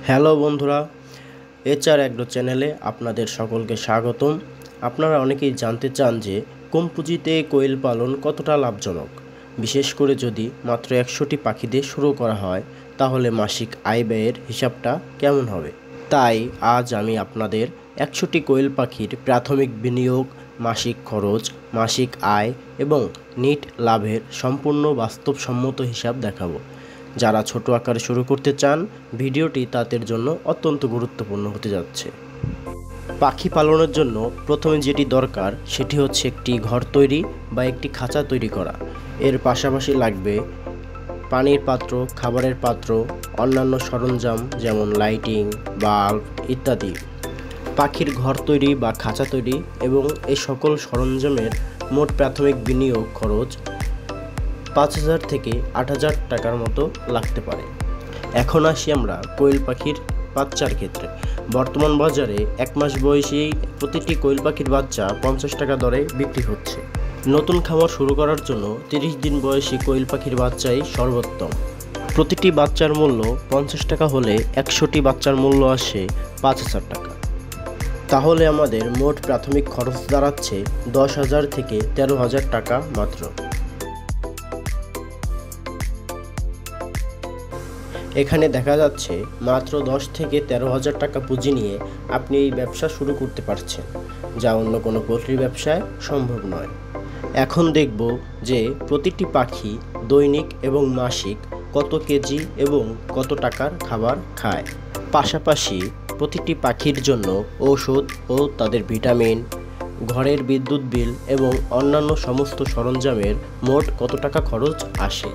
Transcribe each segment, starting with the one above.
Hello বন্ধুরা, HR agro চ্যানেলে আপনাদের সকলকে স্বাগতম। আপনারা অনেকেই জানতে চান যে কম পুঁজিতে কোয়েল পালন কতটা লাভজনক, বিশেষ করে যদি মাত্র 100টি পাখি দিয়ে শুরু করা হয় তাহলে মাসিক আয় ব্যয়ের হিসাবটা কেমন হবে। তাই আজ আমি আপনাদের 100টি কোয়েল পাখির প্রাথমিক বিনিয়োগ, মাসিক খরচ, মাসিক আয় এবং নিট লাভের সম্পূর্ণ বাস্তবসম্মত হিসাব দেখাবো। যারা ছোট আকারে শুরু করতে চান, ভিডিওটি তাদের জন্য অত্যন্ত গুরুত্বপূর্ণ হতে যাচ্ছে। পাখি পালনের জন্য প্রথমে যেটি দরকার সেটি হচ্ছে একটি ঘর তৈরি বা একটি খাঁচা তৈরি করা। এর পাশাপাশি লাগবে পানির পাত্র, খাবারের পাত্র, অন্যান্য সরঞ্জাম যেমন লাইটিং, বাল্ব ইত্যাদি। পাখির ঘর তৈরি বা খাঁচা তৈরি এবং এই সকল সরঞ্জামের মোট প্রাথমিক বিনিয়োগ খরচ 5,000 থেকে 8,000 টাকার মতো লাগতে পারে। এখন আসি আমরা কোয়েল পাখির বাচ্চার ক্ষেত্রে। বর্তমান বাজারে 1 মাস বয়সী প্রতিটি কোয়েল পাখির বাচ্চা 50 টাকা দরে বিক্রি হচ্ছে। নতুন খামার শুরু করার জন্য 30 দিন বয়সী কোয়েল পাখির বাচ্চাই সর্বোত্তম। প্রতিটি বাচ্চার মূল্য 50 টাকা হলে 100টি বাচ্চার মূল্য আসে 5,000 টাকা। তাহলে আমাদের মোট প্রাথমিক খরচ দাঁড়াচ্ছে 10,000 থেকে 13,000 টাকা মাত্র। এখানে দেখা যাচ্ছে মাত্র 10 থেকে 13,000 টাকা পুঁজি নিয়ে আপনি এই ব্যবসা শুরু করতে পারছেন, যা অন্য কোনো পোল্ট্রি ব্যবসায় সম্ভব নয়। এখন দেখব যে প্রতিটি পাখি দৈনিক এবং মাসিক কত কেজি এবং কত টাকার খাবার খায়। পাশাপাশি প্রতিটি পাখির জন্য ঔষধ ও তাদের ভিটামিন, ঘরের বিদ্যুৎ বিল এবং অন্যান্য সমস্ত সরঞ্জামের মোট কত টাকা খরচ আসে।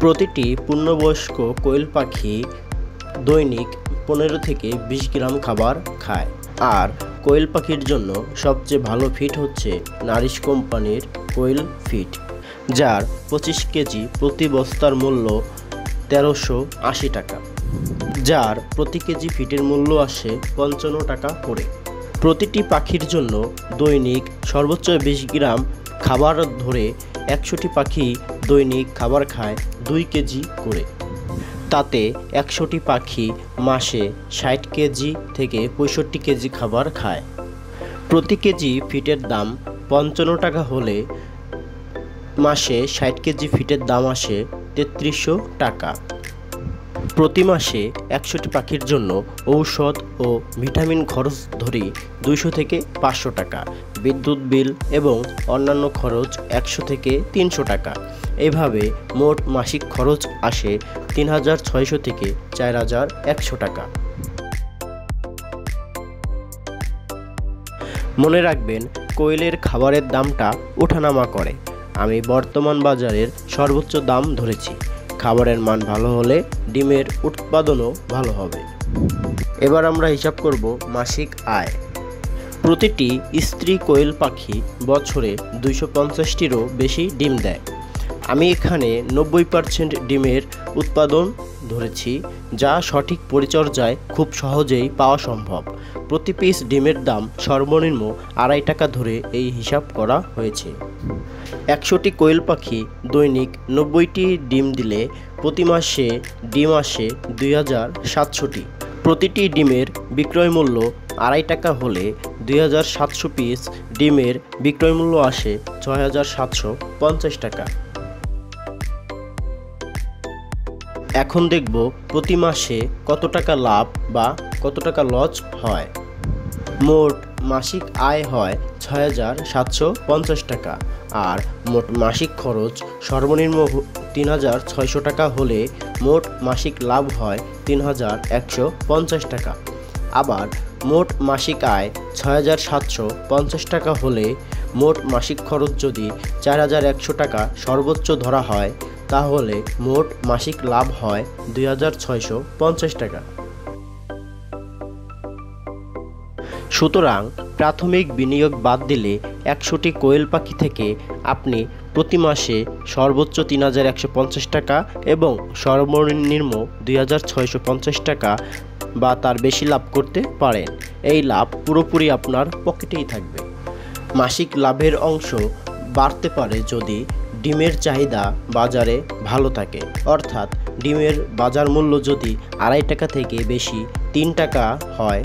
প্রতিটি পূর্ণবয়স্ক কোয়েল পাখি দৈনিক 15 থেকে 20 গ্রাম খাবার খায়। আর কোয়েল পাখির জন্য সবচেয়ে ভালো ফিড হচ্ছে নারিশ কোম্পানির কোয়েল ফিড, যার 25 কেজি প্রতি বস্তার মূল্য 1380 টাকা, যার প্রতি কেজি ফিটের মূল্য আসে 55 টাকা করে। প্রতিটি পাখির জন্য দৈনিক সর্বোচ্চ 20 গ্রাম খাবার ধরে 100টি পাখি দৈনিক খাবার খায় 2 কেজি করে। তাতে 100টি পাখি মাসে 60 কেজি থেকে 65 কেজি খাবার খায়। প্রতি কেজি ফিটের দাম 55 টাকা হলে মাসে 60 কেজি ফিটের দাম আসে 3300 টাকা। প্রতি মাসে 100টি পাখির জন্য ঔষধ ও ভিটামিন খরচ ধরি 200 থেকে 500 টাকা, বিদ্যুৎ বিল এবং অন্যান্য খরচ 100 থেকে 300 টাকা। এভাবে মোট মাসিক খরচ আসে 3,600 থেকে 4,100 টাকা। মনে রাখবেন, কোয়েলের খাবারের দামটা ওঠানামা করে। আমি বর্তমান বাজারের সর্বোচ্চ দাম ধরেছি। খাবারের মান ভালো হলে ডিমের উৎপাদনও ভালো হবে। এবার আমরা হিসাব করব মাসিক আয়। প্রতিটি স্ত্রী কোয়েল পাখি বছরে 250টিরও বেশি ডিম দেয়। আমি এখানে 90% ডিমের উৎপাদন ধরেছি, যা সঠিক পরিচর্যায় খুব সহজেই পাওয়া সম্ভব। প্রতি পিস ডিমের দাম সর্বনিম্ন 2.5 টাকা ধরে এই হিসাব করা হয়েছে। 100টি কোয়েল পাখি দৈনিক 90টি ডিম দিলে প্রতি মাসে ডিম আসে 2,700টি। প্রতিটি ডিমের বিক্রয় মূল্য 2.5 টাকা হলে 2,700 পিস ডিমের বিক্রয় মূল্য আসে 6,750 টাকা। এখন দেখব প্রতি মাসে কত টাকা লাভ বা কত টাকা লস হয়। মোট মাসিক আয় হয় 6,750 টাকা, আর মোট মাসিক খরচ সর্বনিম্ন 3,600 টাকা হলে মোট মাসিক লাভ হয় 3,150 টাকা। আবার মোট মাসিক আয় 6,750 টাকা হলে মোট মাসিক খরচ যদি 4,100 টাকা সর্বোচ্চ ধরা হয়, তাহলে মোট মাসিক লাভ হয় 2,650 টাকা। সুতরাং প্রাথমিক বিনিয়োগ বাদ দিলে 100টি কোয়েল পাখি থেকে আপনি প্রতি মাসে সর্বোচ্চ 3,150 টাকা এবং সর্বনিম্ন 2,650 টাকা বা তার বেশি লাভ করতে পারেন। এই লাভ পুরোপুরি আপনার পকেটেই থাকবে। মাসিক লাভের অংশ বাড়তে পারে যদি ডিমের চাহিদা বাজারে ভালো থাকে, অর্থাৎ ডিমের বাজার মূল্য যদি 2.5 টাকা থেকে বেশি 3 টাকা হয়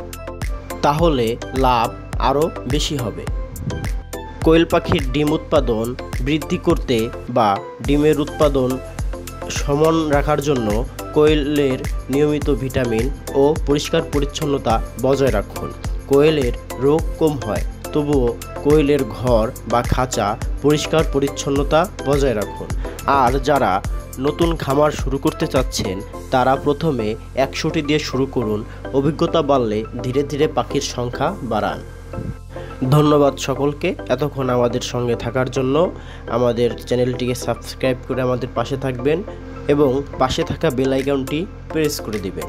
তাহলে লাভ আরও বেশি হবে। কোয়েল পাখির ডিম উৎপাদন বৃদ্ধি করতে বা ডিমের উৎপাদন সমান রাখার জন্য কোয়েলের নিয়মিত ভিটামিন ও পরিষ্কার পরিচ্ছন্নতা বজায় রাখুন। কোয়েলের রোগ কম হয়, তবুও কোয়েলের ঘর বা খাঁচা পরিষ্কার পরিচ্ছন্নতা বজায় রাখুন। আর যারা নতুন খামার শুরু করতে চাচ্ছেন তারা প্রথমে 100টি দিয়ে শুরু করুন, অভিজ্ঞতা বাড়লে ধীরে ধীরে পাখির সংখ্যা বাড়ান। ধন্যবাদ সকলকে এতক্ষণ আমাদের সঙ্গে থাকার জন্য। আমাদের চ্যানেলটিকে সাবস্ক্রাইব করে আমাদের পাশে থাকবেন এবং পাশে থাকা বেল আইকনটি প্রেস করে দিবেন।